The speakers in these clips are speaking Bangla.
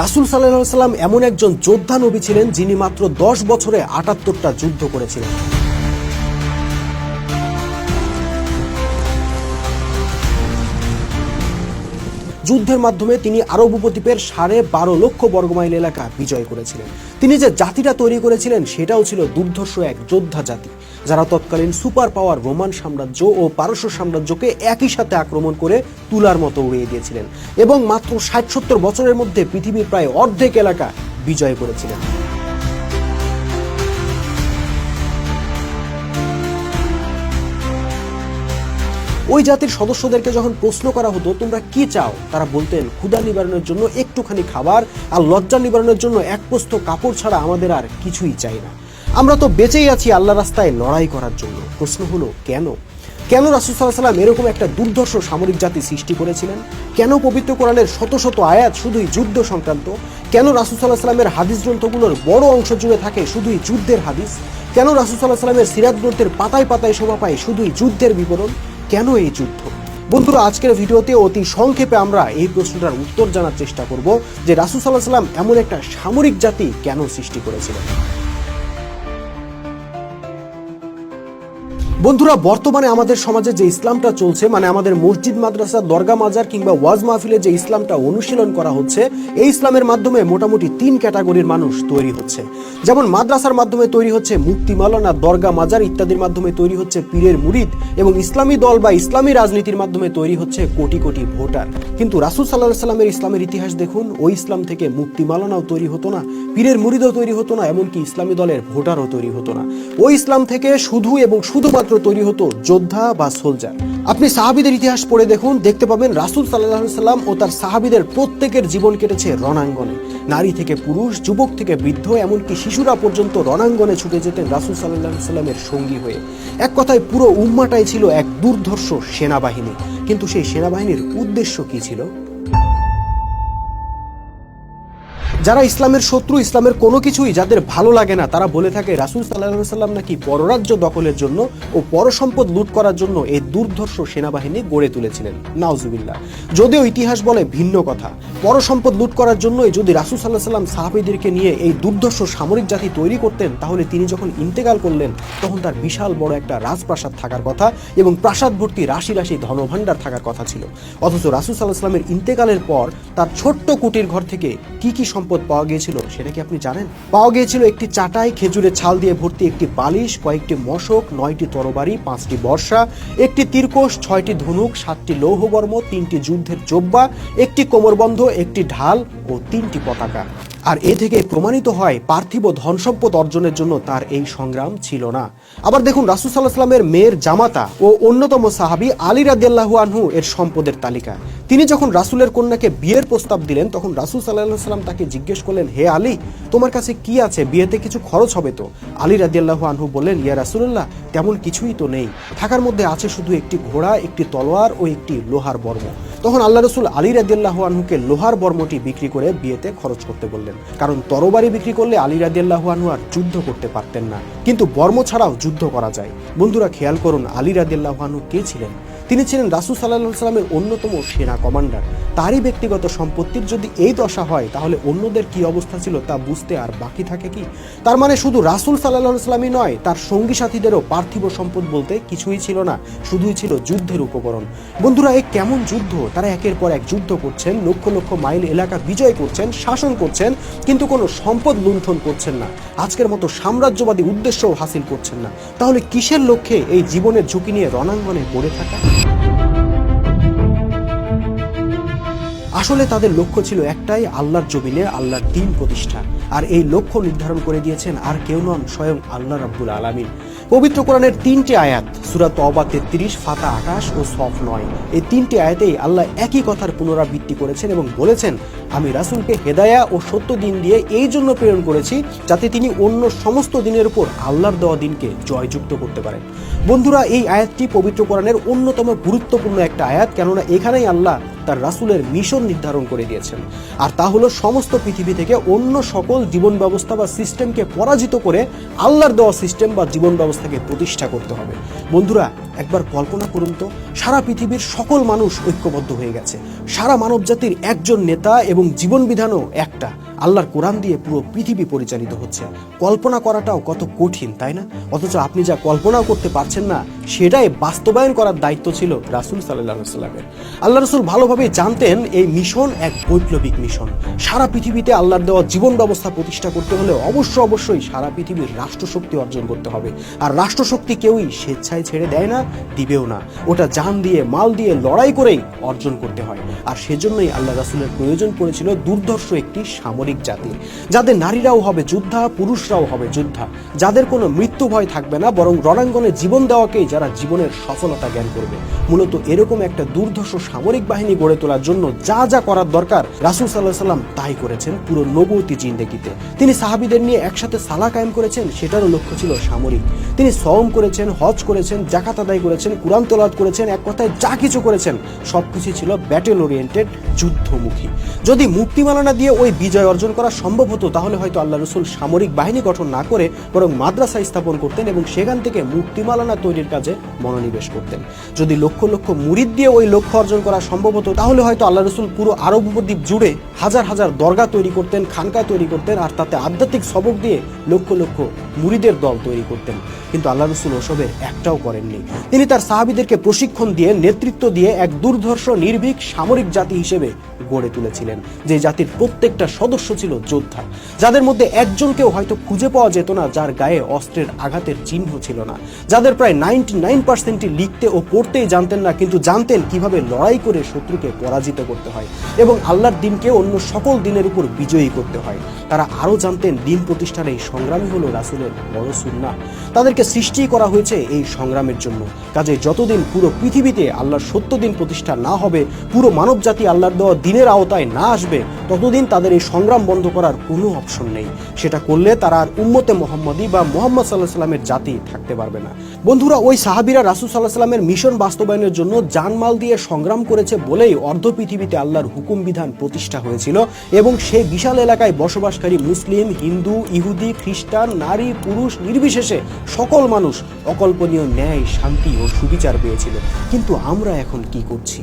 রাসূল সাল্লাল্লাহু আলাইহি সাল্লাম এমন একজন যোদ্ধা নবী ছিলেন যিনি মাত্র 10 বছরে ৭৮টা যুদ্ধ করেছিলেন। যুদ্ধের মাধ্যমে তিনি আরব উপদ্বীপের 12.5 লক্ষ বর্গমাইল এলাকা বিজয় করেছিলেন। তিনি যে জাতিটা তৈরি করেছিলেন সেটাও ছিল দুর্ধর্ষ এক যোদ্ধা জাতি, যারা তৎকালীন সুপার পাওয়ার রোমান সাম্রাজ্য ও পারস্য সাম্রাজ্যকে একই সাথে আক্রমণ করে তুলার মতো উড়িয়ে দিয়েছিলেন এবং মাত্র ৬০-৭০ বছরের মধ্যে পৃথিবীর প্রায় অর্ধেক এলাকা বিজয় করেছিলেন। ওই জাতির সদস্যদেরকে যখন প্রশ্ন করা হতো তোমরা কি চাও, তারা বলতেন ক্ষুধা নিবারণের জন্য একটুখানি খাবার আর লজ্জা নিবারণের জন্য এক প্রস্থ কাপড় ছাড়া আমাদের আর কিছুই চাই না। আমরা তো বেঁচেই আছি আল্লাহর রাস্তায় লড়াই করার জন্য। প্রশ্ন হলো কেন রাসূল সাল্লাল্লাহু আলাইহি ওয়াসাল্লাম এরকম একটা দুর্ধর্ষ সামরিক জাতি সৃষ্টি করেছিলেন? কেন পবিত্র কোরআনের শত শত আয়াত শুধুই যুদ্ধ সংক্রান্ত? কেন রাসূল সাল্লাল্লাহু আলাইহি ওয়াসাল্লামের হাদিস গ্রন্থগুলোর বড় অংশ জুড়ে থাকে শুধুই যুদ্ধের হাদিস? কেন রাসূল সাল্লাল্লাহু আলাইহি ওয়াসাল্লামের সিরাত গ্রন্থের পাতায় পাতায় শোভা পায় শুধুই যুদ্ধের বিবরণ? কেন এই যুদ্ধ? বন্ধুরা, আজকের ভিডিওতে অতি সংক্ষেপে আমরা এই প্রশ্নটার উত্তর জানার চেষ্টা করব যে রাসূল সাল্লাল্লাহু আলাইহি ওয়াসাল্লাম এমন একটা সামরিক জাতি কেন সৃষ্টি করেছিলেন। বন্ধুরা, বর্তমানে আমাদের সমাজে যে ইসলামটা চলছে, মানে আমাদের মসজিদ, মাদ্রাসা, দরগা, মাজার কিংবা ওয়াজ মাহফিলে যে ইসলামটা অনুশীলন করা হচ্ছে, এই ইসলামের মাধ্যমে মোটামুটি 3 ক্যাটাগরির মানুষ তৈরি হচ্ছে। যেমন মাদ্রাসার মাধ্যমে তৈরি হচ্ছে মুফতি মাওলানা, দরগা, মাজার ইত্যাদির মাধ্যমে তৈরি হচ্ছে পীরের মুরিদ, এবং ইসলামী দল বা ইসলামী রাজনীতির মাধ্যমে তৈরি হচ্ছে কোটি কোটি ভোটার। কিন্তু রাসূল সাল্লাল্লাহু আলাইহি ওয়াসাল্লামের ইসলামের ইতিহাস দেখুন, ওই ইসলাম থেকে মুফতি মাওলানাও তৈরি হতো না, পীরের মুরিদও তৈরি হতো না, এমনকি ইসলামী দলের ভোটারও তৈরি হতো না। ওই ইসলাম থেকে শুধু এবং শুধুমাত্র তৈরি হতো যোদ্ধা বা সোলজার। আপনি সাহাবীদের ইতিহাস পড়ে দেখুন, দেখতে পাবেন রাসূল সাল্লাল্লাহু আলাইহি ওয়াসাল্লাম ও তার সাহাবীদের প্রত্যেকের জীবন কেটেছে রণাঙ্গনে। নারী থেকে পুরুষ, যুবক থেকে বৃদ্ধ, এমনকি শিশুরা পর্যন্ত রণাঙ্গনে ছুটে যেতেন রাসূল সাল্লাল্লাহু আলাইহি ওয়াসাল্লামের সঙ্গী হয়ে। এক কথায় পুরো উম্মাটাই ছিল এক দুর্ধর্ষ সেনাবাহিনী। কিন্তু সেই সেনাবাহিনীর উদ্দেশ্য কি ছিল? যারা ইসলামের শত্রু, ইসলামের কোনো কিছুই যাদের ভালো লাগে না, তারা বলে থাকে রাসূল সাল্লাল্লাহু আলাইহি ওয়াসাল্লাম নাকি পররাজ্য দখলের জন্য ও পরসম্পদ লুট করার জন্য এই দুর্ধর্ষ সেনাবাহিনী গড়ে তুলেছিলেন। নাউজুবিল্লাহ। যদিও ইতিহাস বলে ভিন্ন কথা। পরসম্পদ লুট করার জন্যই যদি রাসূল সাল্লাল্লাহু আলাইহি ওয়াসাল্লাম সাহাবীদেরকে নিয়ে এই দুর্ধর্ষ সামরিক জাতি তৈরি করতেন, তাহলে তিনি যখন ইন্তেকাল করলেন তখন তার বিশাল বড় একটা রাজপ্রাসাদ থাকার কথা এবং প্রাসাদ ভর্তি রাশি রাশি ধনভাণ্ডার থাকার কথা ছিল। অথচ রাসূল সাল্লাল্লাহু আলাইহি ওয়াসাল্লামের ইন্তেকালের পর তার ছোট্ট কুটির ঘর থেকে কি সম্পদ পাওয়া গিয়েছিল সেটা কি আপনি জানেন? পাওয়া গিয়েছিল একটি চাটাই, খেজুরের ছাল দিয়ে ভর্তি একটি বালিশ, কয়েকটি মশক, 9টি তরবারি, 5টি বর্শা, একটি তীরকোষ, 6টি ধনুক, 7টি লৌহবর্ম, 3টি যুদ্ধের জোব্বা, একটি কোমরবন্ধ, একটি ঢাল ও 3টি পতাকা। আর এ থেকে প্রমাণিত হয় পার্থিব ধন সম্পদ অর্জনের জন্য তার এই সংগ্রাম ছিল না। আবার দেখুন রাসূল সাল্লাল্লাহু আলাইহি ওয়াসাল্লামের মেয়ের জামাতা ও অন্যতম সাহাবী আলী রাদিয়াল্লাহু আনহু এর সম্পদের তালিকা। তিনি যখন রাসূলের কন্যাকে বিয়ের প্রস্তাব দিলেন, তখন রাসূল সাল্লাল্লাহু আলাইহি ওয়াসাল্লাম তাকে জিজ্ঞেস করলেন, হে আলী, তোমার কাছে কি আছে? বিয়েতে কিছু খরচ হবে তো? আলী রাদিয়াল্লাহু আনহু বললেন, ইয়া রাসূলুল্লাহ, তেমন কিছুই তো নেই, থাকার মধ্যে আছে শুধু একটি ঘোড়া, একটি তলোয়ার ও একটি লোহার বর্ম। তখন আল্লাহ রাসূল আলী রাদিয়াল্লাহু আনহুকে লোহার বর্মটি বিক্রি করে বিয়েতে খরচ করতে বললেন, কারণ তরবারি বিক্রি করলে আলী রাদিয়াল্লাহু আনহু আর যুদ্ধ করতে পারতেন না, কিন্তু বর্ম ছাড়াও যুদ্ধ করা যায়। বন্ধুরা, খেয়াল করুন আলী রাদিয়াল্লাহু আনহু কে ছিলেন? তিনি ছিলেন রাসূল সাল্লাল্লাহু আলাইহি ওয়াসাল্লামের অন্যতম সেনা কমান্ডার। তারই ব্যক্তিগত সম্পত্তির যদি এই দশা হয়, তাহলে অন্যদের কি অবস্থা ছিল তা বুঝতে আর বাকি থাকে কি? তার মানে শুধু রাসূল সাল্লাল্লাহু আলাইহি ওয়াসাল্লামই নয়, তার সঙ্গী সাথীদেরও পার্থিব সম্পদ বলতে কিছুই ছিল না, শুধুই ছিল যুদ্ধের উপকরণ। বন্ধুরা, এই কেমন যুদ্ধ? তারা একের পর এক যুদ্ধ করছেন, লক্ষ লক্ষ মাইল এলাকা বিজয় করছেন, শাসন করছেন, কিন্তু কোনো সম্পদ লুণ্ঠন করছেন না, আজকের মতো সাম্রাজ্যবাদী উদ্দেশ্যও হাসিল করছেন না। তাহলে কিসের লক্ষ্যে এই জীবনের ঝুঁকি নিয়ে রণাঙ্গনে পড়ে থাকা? আসলে তাদের লক্ষ্য ছিল একটাই, আল্লাহর জমিনে আল্লাহর দ্বীন প্রতিষ্ঠা। আর এই লক্ষ্য নির্ধারণ করে দিয়েছেন আর কেউ নন, স্বয়ং আল্লাহ রাব্বুল আলামিন। পবিত্র কোরআনের 3টি আয়াত, সূরা তওবা 33, ফাতা 28 ও সফ 9, এই 3টি আয়াতেই আল্লাহ একই কথার পুনরাবৃত্তি করেছেন এবং বলেছেন, আমি রাসূলকে হেদায়া ও সত্য দিন দিয়ে এই জন্য প্রেরণ করেছি যাতে তিনি অন্য সমস্ত দিনের উপর আল্লাহর দেওয়া দিনকে জয়যুক্ত করতে পারেন। বন্ধুরা, এই আয়াতটি পবিত্র কোরআনের অন্যতম গুরুত্বপূর্ণ একটা আয়াত, কেননা এখানেই আল্লাহ তার রাসূলের মিশন নির্ধারণ করে দিয়েছেন, আর তা হলো সমস্ত পৃথিবী থেকে অন্য সকল জীবন ব্যবস্থা বা সিস্টেমকে পরাজিত করে আল্লাহর দেওয়া সিস্টেম বা জীবন ব্যবস্থাকে প্রতিষ্ঠা করতে হবে। বন্ধুরা, একবার কল্পনা করুন তো, সারা পৃথিবীর সকল মানুষ ঐক্যবদ্ধ হয়ে গেছে, সারা মানব জাতির একজন নেতা এবং জীবন বিধানও একটা, আল্লাহর কোরআন দিয়ে পুরো পৃথিবী পরিচালিত হচ্ছে। কল্পনা করাটাও কত কঠিন, তাই না? অথচ আপনি যা কল্পনাও করতে পারছেন না, সেটাই বাস্তবায়ন করার দায়িত্ব ছিল রাসূল সাল্লাল্লাহু আলাইহি ওয়াসাল্লামের। আল্লাহ রাসূল ভালোভাবে জানতেন এই মিশন এক বৈপ্লবিক মিশন। সারা পৃথিবীতে আল্লাহর দেওয়া জীবন ব্যবস্থা প্রতিষ্ঠা করতে হলে অবশ্যই সারা পৃথিবীর রাষ্ট্রশক্তি অর্জন করতে হবে। আর রাষ্ট্রশক্তি কেউই স্বেচ্ছায় ছেড়ে দেয় না, দিবেও না। ওটা জান দিয়ে, মাল দিয়ে, লড়াই করেই অর্জন করতে হয়। আর সেজন্যই আল্লাহ রাসূলের প্রয়োজন পড়েছিল দুর্ধর্ষ একটি সামরিক জাতি, যাদের নারীরাও হবে যোদ্ধা, পুরুষরাও হবে যোদ্ধা, যাদের কোনো মৃত্যু ভয় থাকবে না, বরং রণাঙ্গনে জীবন দেওয়াকেই যারা জীবনের সফলতা জ্ঞান করবে। মূলত এরকম একটা দুর্ধর্ষ সামরিক বাহিনী গড়ে তোলার জন্য যা যা করার দরকার রাসূল সাল্লাল্লাহু আলাইহি ওয়াসাল্লাম তাই করেছেন পুরো নবুয়তি জিন্দেগিতে। তিনি সাহাবীদের নিয়ে একসাথে সালাহ কায়েম করেছেন, সেটারও লক্ষ্য ছিল সামরিক। তিনি সওম করেছেন, হজ করেছেন, যাকাত আদায় করেছেন, কুরআন তেলাওয়াত করেছেন, এক কথায় যা কিছু করেছেন সবকিছু ছিল ব্যাটেল ওরিয়েন্টেড, যুদ্ধমুখী। যদি মুক্তিমালানা দিয়ে ওই বিজয় অর্জন করা সম্ভব হতো, তাহলে হয়তো আল্লাহ রাসূল সামরিক বাহিনী গঠন না করে বরং মাদ্রাসা স্থাপন করতেন এবং সেখান থেকে মুক্তিমালানা তৈরির কাজে মনোনিবেশ করতেন। যদি লক্ষ লক্ষ মুরিদ দিয়ে ওই লক্ষ্য অর্জন করা সম্ভব হতো, তাহলে হয়তো আল্লাহ রাসূল পুরো আরব উপদ্বীপ জুড়ে হাজার হাজার দরগা তৈরি করতেন, খানকা তৈরি করতেন, আর তাতে আধ্যাত্মিক সবক দিয়ে লক্ষ লক্ষ মুরিদের দল তৈরি করতেন। কিন্তু আল্লাহ রাসূল ওসবের একটাও করেননি। তিনি তার সাহাবীদেরকে প্রশিক্ষণ দিয়ে, নেতৃত্ব দিয়ে এক দুর্ধর্ষ নির্ভীক সামরিক জাতি হিসেবে গড়ে তুলেছিলেন, যে জাতির প্রত্যেকটা সদস্য ছিল যোদ্ধা, যাদের মধ্যে একজনকেও হয়তো খুঁজে পাওয়া যেত না যার গায়ে অস্ত্রের আঘাতের চিহ্ন ছিল না, যাদের প্রায় 99% লিখতে ও পড়তেই জানতেন না, কিন্তু জানতেন কিভাবে লড়াই করে শত্রুকে পরাজিত করতে হয় এবং আল্লাহর দ্বীনকে অন্য সকল দিনের উপর বিজয়ী করতে হয়। তারা আরও জানতেন দিন প্রতিষ্ঠার এই সংগ্রামই হলো রাসূলের বড় সুন্নাহ। তাদেরকে সৃষ্টি করা হয়েছে এই সংগ্রামের জন্য। কাজে যতদিন পুরো পৃথিবীতে আল্লাহর সত্য দিন প্রতিষ্ঠা না হবে, পুরো মানব জাতি আল্লাহর দেওয়া দিনের আওতায় না আসবে, ততদিন তাদের এই সংগ্রাম বন্ধ করার কোনো অপশন নেই। সেটা করলে তারা আর উম্মতে মুহাম্মাদি বা মুহাম্মদ সাল্লাল্লাহু আলাইহি ওয়াসাল্লামের জাতি থাকতে পারবে না। বন্ধুরা, ওই সাহাবীরা রাসূল সাল্লাল্লাহু আলাইহি ওয়াসাল্লামের মিশন বাস্তবায়নের জন্য জানমাল দিয়ে সংগ্রাম করেছে বলেই অর্ধ পৃথিবীতে আল্লাহর হুকুম বিধান প্রতিষ্ঠা হয়েছিল এবং সেই বিশাল এলাকায় বসবাসকারী মুসলিম, হিন্দু, ইহুদি, খ্রিস্টান, নারী, পুরুষ নির্বিশেষে সকল মানুষ অকল্পনীয় ন্যায়, শান্তি ও সুবিচার পেয়েছিল। কিন্তু আমরা এখন কি করছি?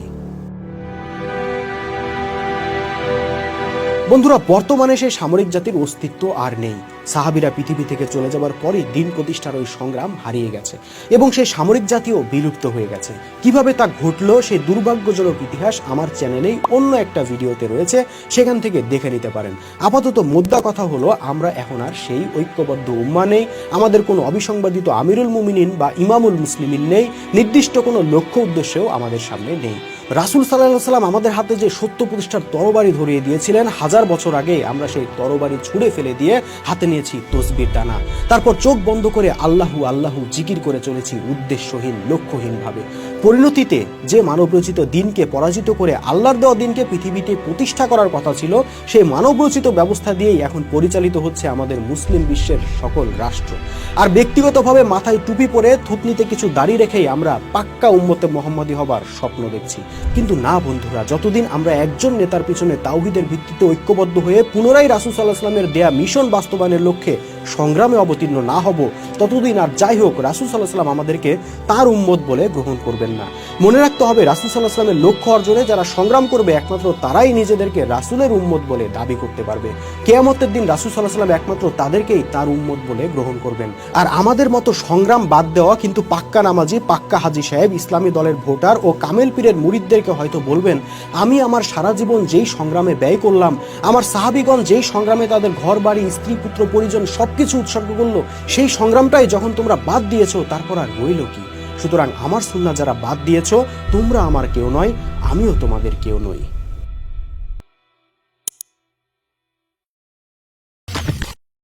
বন্ধুরা, বর্তমানে সেই সামরিক জাতির অস্তিত্ব আর নেই। সাহাবীরা পৃথিবী থেকে চলে যাবার পরই দিন প্রতিষ্ঠার ওই সংগ্রাম হারিয়ে গেছে এবং সেই সামরিক জাতিও বিলুপ্ত হয়ে গেছে। কিভাবে তা ঘটলো সেই দুর্ভাগ্যজনক ইতিহাস আমার চ্যানেলেই অন্য একটা ভিডিওতে রয়েছে, সেখান থেকে দেখে নিতে পারেন। আপাতত মোদ্দা কথা হলো, আমরা এখন আর সেই ঐক্যবদ্ধ উম্মাহ নেই, আমাদের কোনো অবিসংবাদিত আমিরুল মুমিনিন বা ইমামুল মুসলিমিন নেই, নির্দিষ্ট কোনো লক্ষ্য উদ্দেশ্যও আমাদের সামনে নেই। রাসূল সাল্লাল্লাহু আলাইহি ওয়াসাল্লাম আমাদের হাতে যে সত্য প্রতিষ্ঠার তরবারি ধরিয়ে দিয়েছিলেন, 1000 বছর আগে আমরা সেই তরবারি ছুঁড়ে ফেলে দিয়ে হাতে নিয়েছি তসবির ডানা। তারপর চোখ বন্ধ করে আল্লাহু আল্লাহু জিকির করে চলেছি উদ্দেশ্যহীন, লক্ষ্যহীনভাবে। পরিণতিতে যে মানবরচিত দিনকে পরাজিত করে আল্লাহর দেওয়া দিনকে পৃথিবীতে প্রতিষ্ঠা করার কথা ছিল, সেই মানবরচিত ব্যবস্থা দিয়েই এখন পরিচালিত হচ্ছে আমাদের মুসলিম বিশ্বের সকল রাষ্ট্র। আর ব্যক্তিগতভাবে মাথায় টুপি পরে, থুতনিতে কিছু দাড়ি রেখেই আমরা পাক্কা উম্মতে মুহাম্মাদি হবার স্বপ্ন দেখছি। কিন্তু না বন্ধুরা, যতদিন আমরা একজন নেতার পিছনে তাওহীদের ভিত্তিতে ঐক্যবদ্ধ হয়ে পুনরায় রাসূল সাল্লাল্লাহু আলাইহি ওয়াসাল্লামের দেয়া মিশন বাস্তবায়নের লক্ষ্যে সংগ্রামে অবতীর্ণ না হব, ততদিন আর যাই হোক রাসূল সাল্লাল্লাহু আলাইহি ওয়াসাল্লাম আমাদেরকে তার উম্মত বলে গ্রহণ করবেন না। মনে রাখতে হবে, রাসূল সাল্লাল্লাহু আলাইহি ওয়াসাল্লামের লক্ষ্য অর্জনে যারা সংগ্রাম করবে, একমাত্র তারাই নিজেদেরকে রাসূলের উম্মত বলে দাবি করতে পারবে। কিয়ামতের দিন রাসূল সাল্লাল্লাহু আলাইহি ওয়াসাল্লাম একমাত্র তাদেরকেই তার উম্মত বলে গ্রহণ করবেন। আর আমাদের মতো সংগ্রাম বাদ দেওয়া কিন্তু পাক্কা নামাজি, পাক্কা হাজী সাহেব, ইসলামী দলের ভোটার ও কামেল পীরের মুরিদদেরকে হয়তো বলবেন, আমি আমার সারা জীবন যেই সংগ্রামে ব্যয় করলাম, আমার সাহাবীগণ যেই সংগ্রামে তাদের ঘর বাড়ি, স্ত্রী, পুত্র, পরিজন সবকিছু উৎসর্গ করলো, সেই সংগ্রামটাই যখন তোমরা বাদ দিয়েছো, তারপর আর রইল কি? সুতরাং আমার সুন্নাহ যারা বাদ দিয়েছো, তোমরা আমার কেউ নয়, আমিও তোমাদের কেউ নই।